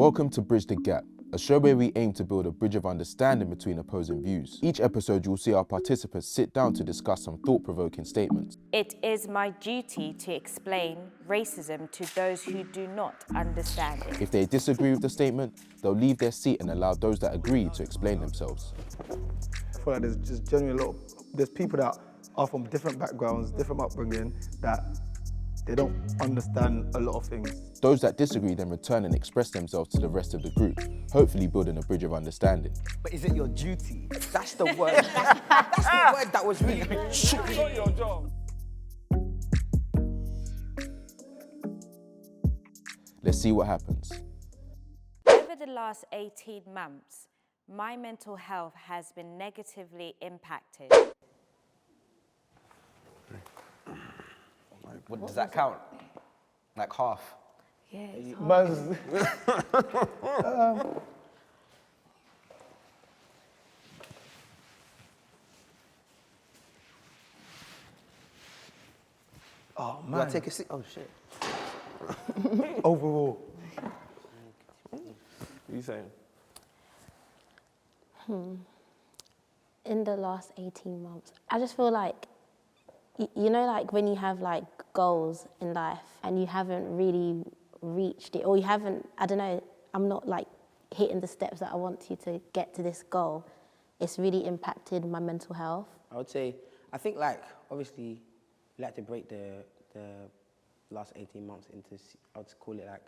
Welcome to Bridge the Gap, a show where we aim to build a bridge of understanding between opposing views. Each episode, you'll see our participants sit down to discuss some thought-provoking statements. It is my duty to explain racism to those who do not understand it. If they disagree with the statement, they'll leave their seat and allow those that agree to explain themselves. I feel like there's just generally there's people that are from different backgrounds, different upbringing, that they don't understand a lot of things. Those that disagree then return and express themselves to the rest of the group, hopefully building a bridge of understanding. But is it your duty? That's the word. That's the word that was really It's not your job. Let's see what happens. Over the last 18 months, my mental health has been negatively impacted. What does that count? Like half? Yeah, it's hard. Oh Do I man, take a seat? Oh shit. overall. What are you saying? In the last 18 months, I just feel like, you know, like when you have like goals in life and you haven't really reached it, or you haven't, I don't know, I'm not like hitting the steps that I want you to get to this goal, it's really impacted my mental health. I would say, I think like, obviously, you like to break the last 18 months into, I would call it like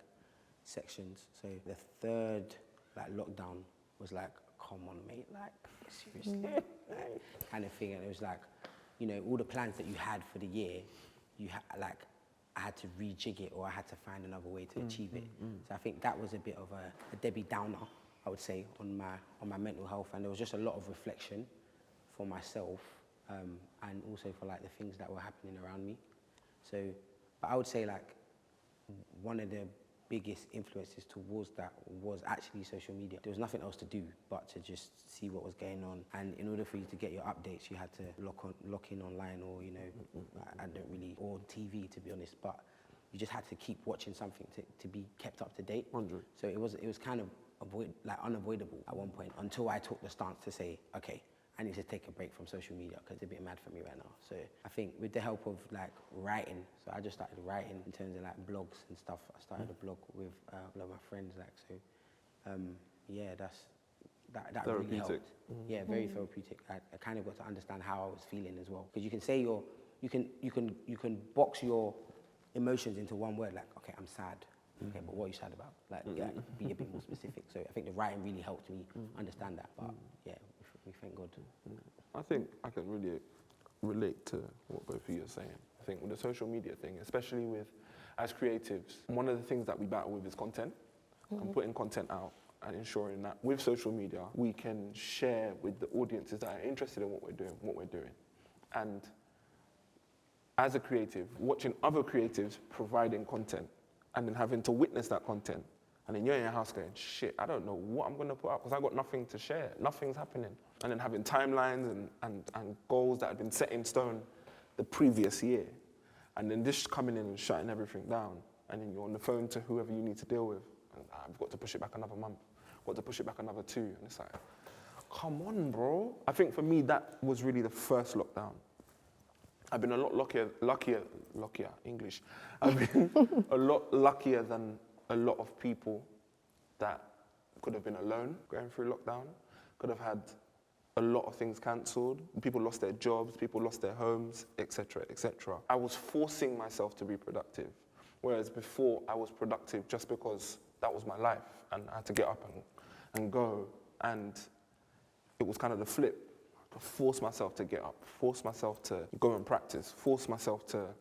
sections. So the third like lockdown was like, come on mate, like seriously, like, kind of thing. And it was like, you know, all the plans that you had for the year, like, I had to rejig it, or I had to find another way to achieve it. So I think that was a bit of a Debbie Downer, I would say, on my mental health. And there was just a lot of reflection for myself, and also for like the things that were happening around me. So, but I would say like, one of the biggest influences towards that was actually social media. There was nothing else to do but to just see what was going on. And in order for you to get your updates, you had to lock in online, or, you know, I don't really, or TV, to be honest, but you just had to keep watching something to be kept up to date. 100. So it was kind of unavoidable at one point, until I took the stance to say, okay, I need to take a break from social media because it's a bit mad for me right now. So I think with the help of like writing, so I just started writing in terms of like blogs and stuff. I started a blog with a lot of my friends, like, so yeah, that really helped. Yeah, very therapeutic. I kind of got to understand how I was feeling as well, because you can say you can box your emotions into one word, like, okay, I'm sad. Okay, but what are you sad about? Like, be a bit more specific. So I think the writing really helped me understand that. But yeah, we thank God. I think I can really relate to what both of you are saying. I think with the social media thing, especially with, as creatives, one of the things that we battle with is content, and putting content out, and ensuring that with social media, we can share with the audiences that are interested in what we're doing. And as a creative, watching other creatives providing content, and then having to witness that content, and then you're in your house going, shit, I don't know what I'm gonna put up, because I got nothing to share, nothing's happening. And then having timelines and goals that had been set in stone the previous year, and then this coming in and shutting everything down, and then you're on the phone to whoever you need to deal with, and I've got to push it back another month, got to push it back another 2, and it's like, come on, bro. I think for me, that was really the first lockdown. I've been a lot luckier, English. I've been a lot luckier than a lot of people that could have been alone going through lockdown, could have had a lot of things cancelled, people lost their jobs, people lost their homes, etc., etc. I was forcing myself to be productive, whereas before I was productive just because that was my life, and I had to get up and go, and it was kind of the flip. Force myself to get up, force myself to go and practice, force myself to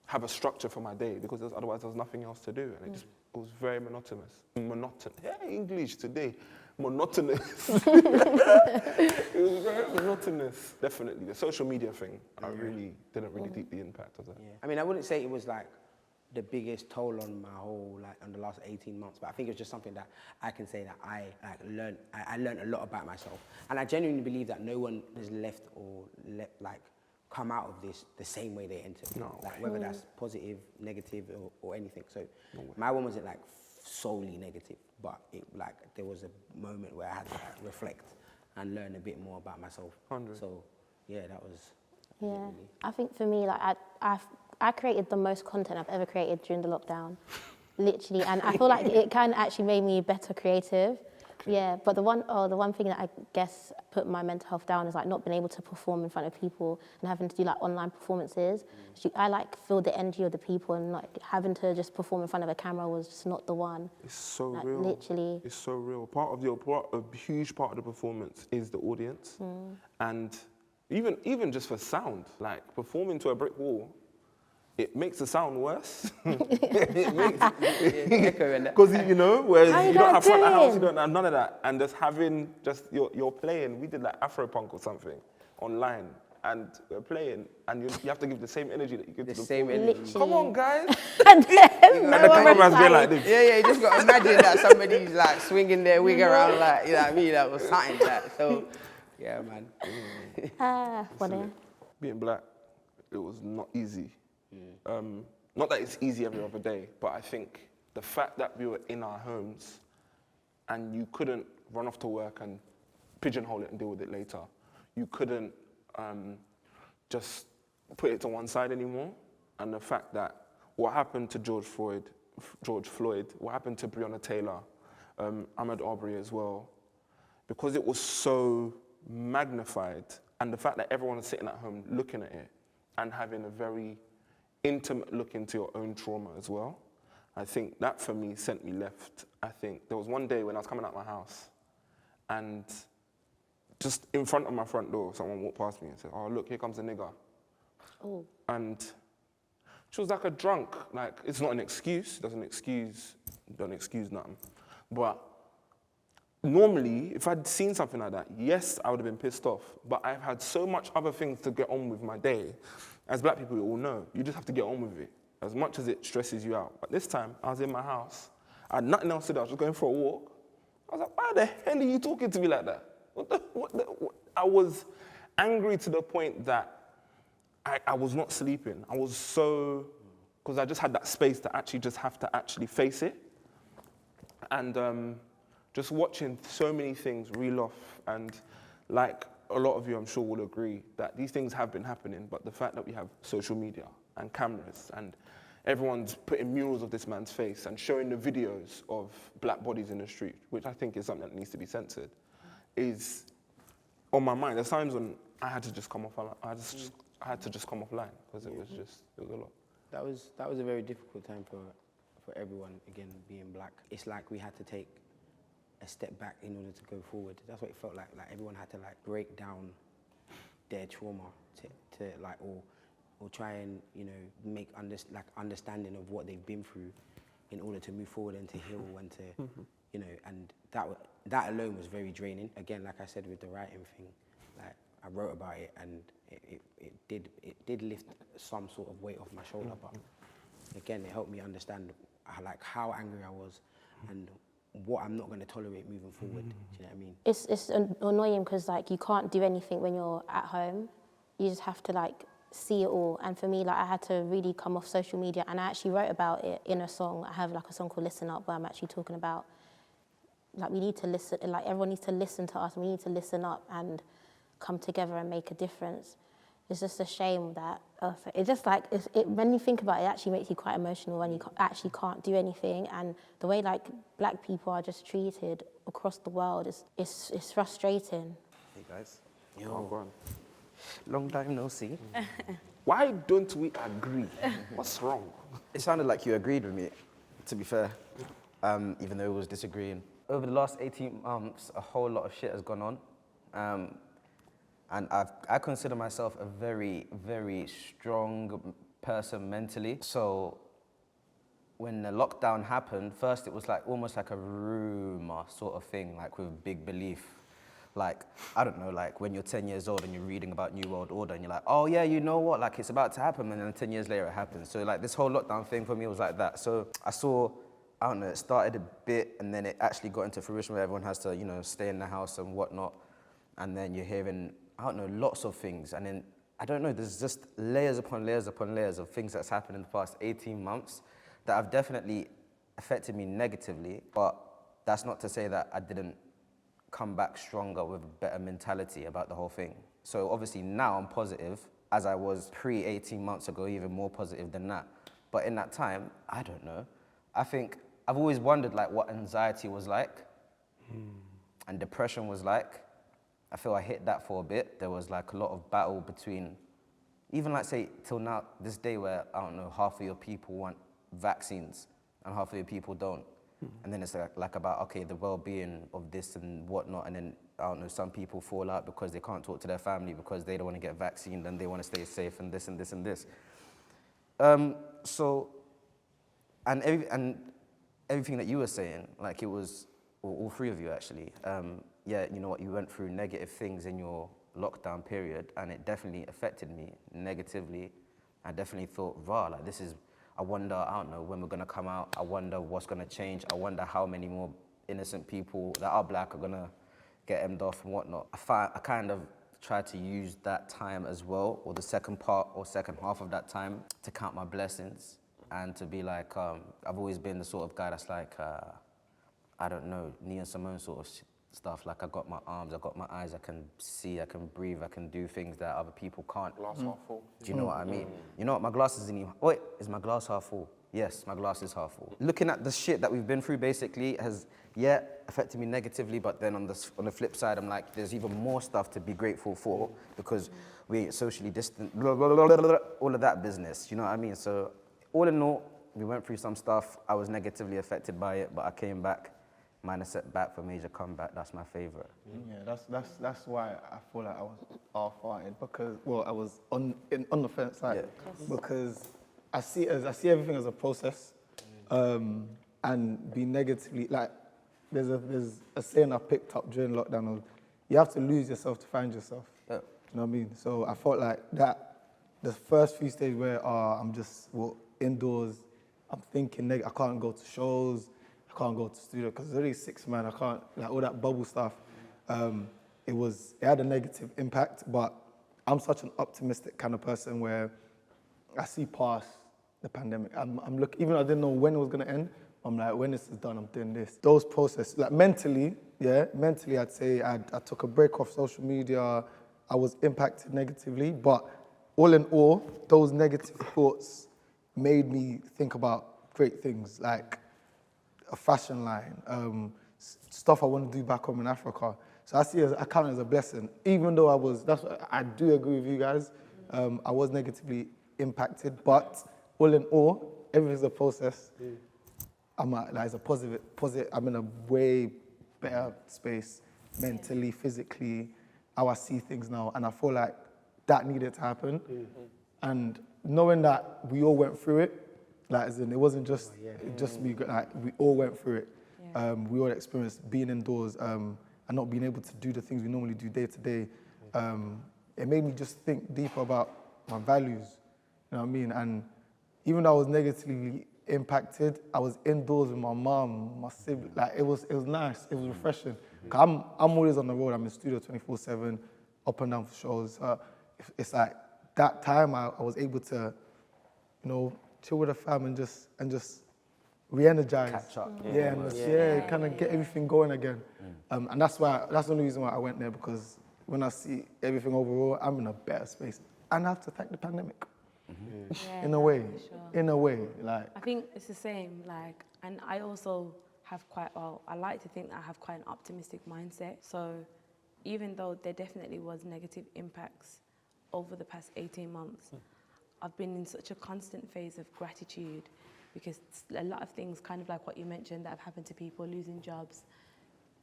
have a structure for my day, because otherwise there was nothing else to do, and it was very monotonous. Hey, English today, monotonous. It was very monotonous, definitely. The social media thing, I really didn't really think the impact of that. Yeah. I mean, I wouldn't say it was like the biggest toll on my whole, like, on the last 18 months, but I think it's just something that I can say that I learned a lot about myself. And I genuinely believe that no one has left or come out of this the same way they entered. No. Like, whether that's positive, negative, or anything. So my one wasn't like solely negative, but it there was a moment where I had to like, reflect and learn a bit more about myself. 100. So yeah, that was Yeah, really- I think for me, like I created the most content I've ever created during the lockdown, literally, and I feel like it kind of actually made me better creative. Yeah, but the one thing that I guess put my mental health down is like not being able to perform in front of people and having to do like online performances. I like feel the energy of the people, and like having to just perform in front of a camera was just not the one. It's so Like, real. literally. It's so real. A huge part of the performance is the audience. And even just for sound, like performing to a brick wall, it makes the sound worse. It makes because you know, whereas How you you don't guys have front of house, you doing? don't have none of that, and just having you're playing. We did like Afropunk or something online, and we're playing, and you have to give the same energy that you give The to the same performance. energy. Come on, guys. And then And no the one cameraman's being replied. like this. Yeah, you just got to imagine that somebody's like swinging their wig around, like, you know what I mean, that was something like, so, yeah, man. Funny. Being black, it was not easy. Not that it's easy every other day, but I think the fact that we were in our homes and you couldn't run off to work and pigeonhole it and deal with it later. You couldn't just put it to one side anymore. And the fact that what happened to George Floyd, what happened to Breonna Taylor, Ahmaud Arbery as well, because it was so magnified, and the fact that everyone was sitting at home looking at it and having a very intimate look into your own trauma as well, I think that for me sent me left. I think there was one day when I was coming out my house and just in front of my front door, someone walked past me and said, "Oh, look, here comes a nigger." Oh. And she was like a drunk. Like, it's not an excuse, don't excuse nothing. But normally, if I'd seen something like that, yes, I would have been pissed off. But I've had so much other things to get on with my day. As black people, we all know, you just have to get on with it, as much as it stresses you out. But this time, I was in my house. I had nothing else to do. I was just going for a walk. I was like, why the hell are you talking to me like that? What? I was angry to the point that I was not sleeping. I was so, because I just had that space to actually just have to actually face it. And just watching so many things reel off, and like a lot of you I'm sure will agree that these things have been happening, but the fact that we have social media and cameras and everyone's putting murals of this man's face and showing the videos of black bodies in the street, which I think is something that needs to be censored, is on my mind. There's times when I had to just come off. I had to just come offline because it was a lot. That was a very difficult time for everyone, again, being black. It's like we had to take a step back in order to go forward. That's what it felt like. Like everyone had to like break down their trauma to like, or try and, you know, make understanding of what they've been through in order to move forward and to heal and to, you know, and that alone was very draining. Again, like I said with the writing thing, like I wrote about it and it did lift some sort of weight off my shoulder, but again, it helped me understand how angry I was and what I'm not going to tolerate moving forward. Do you know what I mean? It's annoying because like you can't do anything when you're at home. You just have to like see it all. And for me, like I had to really come off social media, and I actually wrote about it in a song. I have like a song called "Listen Up" where I'm actually talking about like we need to listen. Like everyone needs to listen to us. And we need to listen up and come together and make a difference. It's just a shame that it's just like when you think about it, it actually makes you quite emotional when you actually can't do anything, and the way like black people are just treated across the world is frustrating. Hey guys, Oh, go on. long time no see. Why don't we agree? What's wrong? It sounded like you agreed with me, to be fair, even though it was disagreeing. Over the last 18 months, a whole lot of shit has gone on. And I consider myself a very, very strong person mentally. So when the lockdown happened, first it was like almost like a rumor sort of thing, like with big belief. Like, I don't know, like when you're 10 years old and you're reading about New World Order and you're like, oh yeah, you know what, like it's about to happen, and then 10 years later it happens. So like this whole lockdown thing for me was like that. So I saw, I don't know, it started a bit and then it actually got into fruition where everyone has to, you know, stay in the house and whatnot. And then you're hearing, I don't know, lots of things. And then, I don't know, there's just layers upon layers upon layers of things that's happened in the past 18 months that have definitely affected me negatively. But that's not to say that I didn't come back stronger with a better mentality about the whole thing. So obviously now I'm positive, as I was pre-18 months ago, even more positive than that. But in that time, I don't know. I think I've always wondered like what anxiety was like and depression was like. I feel I hit that for a bit. There was like a lot of battle between, even like say till now, this day where, I don't know, half of your people want vaccines and half of your people don't. And then it's like about, okay, the well-being of this and whatnot, and then, I don't know, some people fall out because they can't talk to their family because they don't want to get vaccinated and they want to stay safe and this and this and this. So, and everything that you were saying, like it was, all three of you actually, yeah, you know what, you went through negative things in your lockdown period, and it definitely affected me negatively. I definitely thought, rah, like this is, I wonder, I don't know, when we're gonna come out, I wonder what's gonna change, I wonder how many more innocent people that are black are gonna get emmed off and whatnot. I kind of tried to use that time as well, or the second part or second half of that time, to count my blessings and to be like, I've always been the sort of guy that's like, I don't know, Nia Simone sort of stuff. Like I got my arms, I got my eyes, I can see, I can breathe, I can do things that other people can't. Glass half full. Do you know what I mean? You know what, my glass isn't even, wait, is my glass half full? Yes, my glass is half full. Looking at the shit that we've been through basically has, yeah, affected me negatively, but then on the flip side, I'm like, there's even more stuff to be grateful for because we're socially distant, blah, blah, blah, blah, blah, all of that business, you know what I mean? So all in all, we went through some stuff, I was negatively affected by it, but I came back. Minor setback for major comeback, that's my favorite. Yeah, that's why I feel like I was half-hearted because, well, I was on the fence side because I see everything as a process, and be negatively like there's a saying I picked up during lockdown of you have to lose yourself to find yourself. Yeah. You know what I mean? So I felt like that the first few stages where I'm just indoors, I'm thinking I can't go to shows. I can't go to the studio because it's already 6 man. I can't, like all that bubble stuff. It had a negative impact, but I'm such an optimistic kind of person where I see past the pandemic. I'm looking, even though I didn't know when it was gonna end, I'm like, when this is done, I'm doing this. Those processes, like mentally, I'd say I took a break off social media. I was impacted negatively, but all in all, those negative thoughts made me think about great things like a fashion line, stuff I want to do back home in Africa. So I count it as a blessing. Even though I do agree with you guys, I was negatively impacted, but all in all, everything's a process. It's a positive, I'm in a way better space, mentally, physically, how I see things now, and I feel like that needed to happen. And knowing that we all went through it, like as in it wasn't just me, like we all went through it. We all experienced being indoors and not being able to do the things we normally do day to day. It made me just think deeper about my values, you know what I mean? And even though I was negatively impacted, I was indoors with my mom, my sibling. Like it was nice, it was refreshing. 'Cause I'm always on the road, I'm in the studio 24/7, up and down for shows. It's like that time I was able to, you know, chill with the fam and just re-energize. Catch up. Kind of get everything going again. And that's the only reason why I went there, because when I see everything overall, I'm in a better space. And I have to thank the pandemic. Yeah, In no, a way, for sure. in a way, like. I think it's the same, like, and I also have I like to think that I have quite an optimistic mindset. So even though there definitely was negative impacts over the past 18 months, I've been in such a constant phase of gratitude, because a lot of things, kind of like what you mentioned, that have happened to people, losing jobs,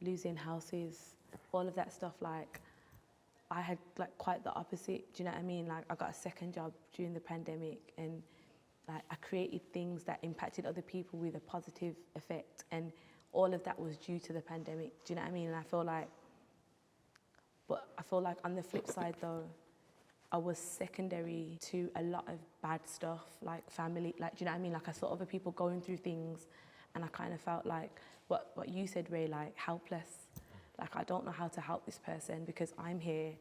losing houses, all of that stuff, like, I had like quite the opposite, do you know what I mean? Like I got a second job during the pandemic, and like I created things that impacted other people with a positive effect, and all of that was due to the pandemic, do you know what I mean? And I feel like on the flip side though, I was secondary to a lot of bad stuff, like family, like, do you know what I mean? Like I saw other people going through things, and I kind of felt like what you said, Ray, like helpless. Like I don't know how to help this person because I'm here,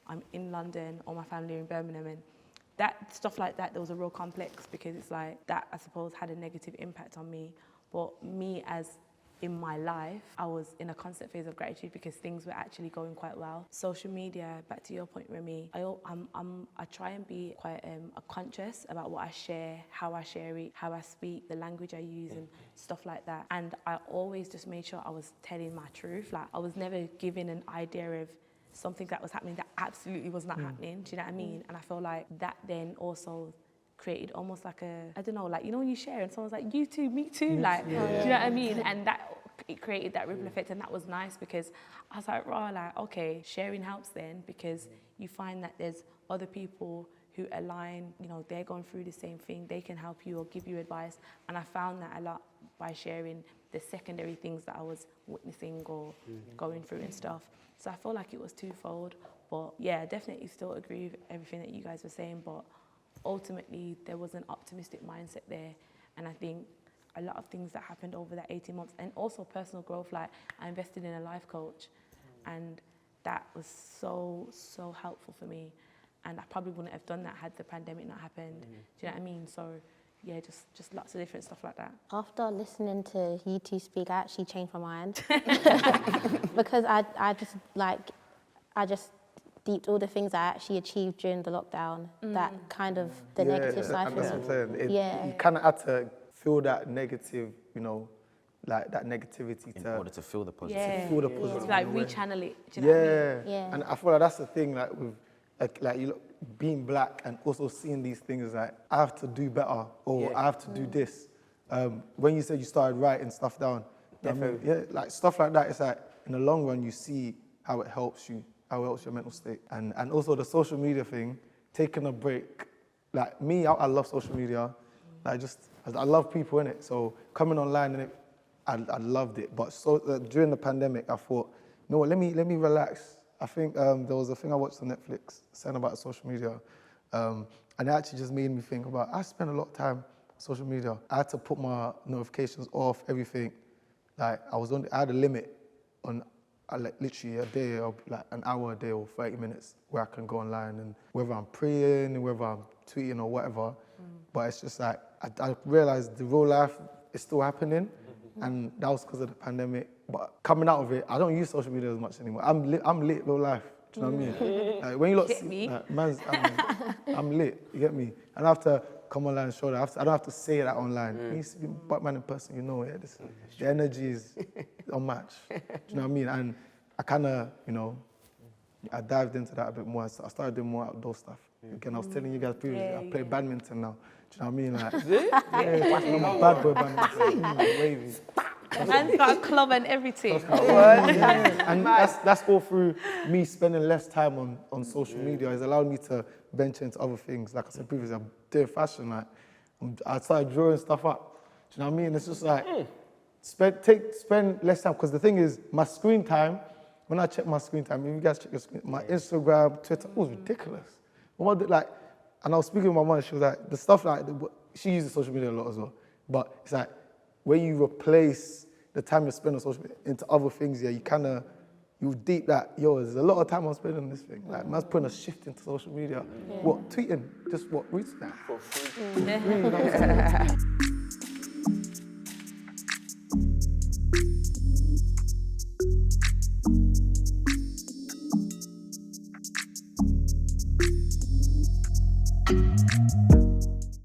I'm in London, all my family are in Birmingham, and that stuff like that, there was a real complex, because it's like that, I suppose, had a negative impact on me. But me as in my life, I was in a constant phase of gratitude because things were actually going quite well. Social media, back to your point, Remy, I try and be quite conscious about what I share, how I share it, how I speak, the language I use and stuff like that. And I always just made sure I was telling my truth. Like, I was never given an idea of something that was happening that absolutely was not happening. Do you know what I mean? And I feel like that then also created almost like I don't know, like, you know when you share and someone's like, you too, me too, like, do you know what I mean? And that, it created that ripple effect, and that was nice because I was like, raw, like, okay, sharing helps then, because you find that there's other people who align, you know, they're going through the same thing, they can help you or give you advice. And I found that a lot by sharing the secondary things that I was witnessing or going through and stuff. So I feel like it was twofold. But yeah, I definitely still agree with everything that you guys were saying, but ultimately there was an optimistic mindset there. And I think a lot of things that happened over that 18 months, and also personal growth, like I invested in a life coach, and that was so helpful for me. And I probably wouldn't have done that had the pandemic not happened. Do you know what I mean? So yeah, just lots of different stuff like that. After listening to you two speak, I actually changed my mind. Because I just deeped all the things I actually achieved during the lockdown, that kind of the negative side That's for what me. I'm saying. Yeah. You kind of had to feel that negative, you know, like that negativity In order to feel the positive. Yeah, feel the positive. to like rechannel it. Do you know what I mean? Yeah. And I feel like that's the thing, like with like you look, being black and also seeing these things like I have to do better or I have to do this. When you said you started writing stuff down, yeah, like stuff like that. It's like in the long run you see how it helps you, how it helps your mental state, and also the social media thing, taking a break. Like me, I love social media. I love people in it. So coming online and I loved it. But during the pandemic, I thought, you know what, let me relax. I think there was a thing I watched on Netflix saying about social media, and it actually just made me think about, I spend a lot of time on social media. I had to put my notifications off, everything. Like I had a limit on like literally a day, or like an hour a day or 30 minutes where I can go online, and whether I'm praying, whether I'm tweeting or whatever. But it's just like, I realized the real life is still happening, and that was because of the pandemic. But coming out of it, I don't use social media as much anymore. I'm lit real life. Do you know what I mean? Like, when you lot see, like, I'm lit. You get me? And I have to come online and show that. I don't have to say that online. You used to be Batman in person, you know. Yeah, the energy is unmatched. Do you know what I mean? And I kind of, you know, I dived into that a bit more. I started doing more outdoor stuff. Again, I was telling you guys previously, I play badminton now. Do you know what I mean? Like, I'm a bad boy badminton. Wavy. Man's got a club and everything. And that's all through me spending less time on social media. It's allowed me to venture into other things. Like I said previously, I'm doing fashion. Like I started drawing stuff up. Do you know what I mean? It's just like spend less time. Because the thing is, my screen time. When I check my screen time, if you guys check your screen, my Instagram, Twitter, it was ridiculous. And I was speaking with my mom. She was like, the stuff like she uses social media a lot as well. But it's like, when you replace the time you spend on social media into other things, yeah, you deep that, there's a lot of time I'm spending on this thing. Like, man's putting a shift into social media. What, tweeting? Just what, retweet? For free.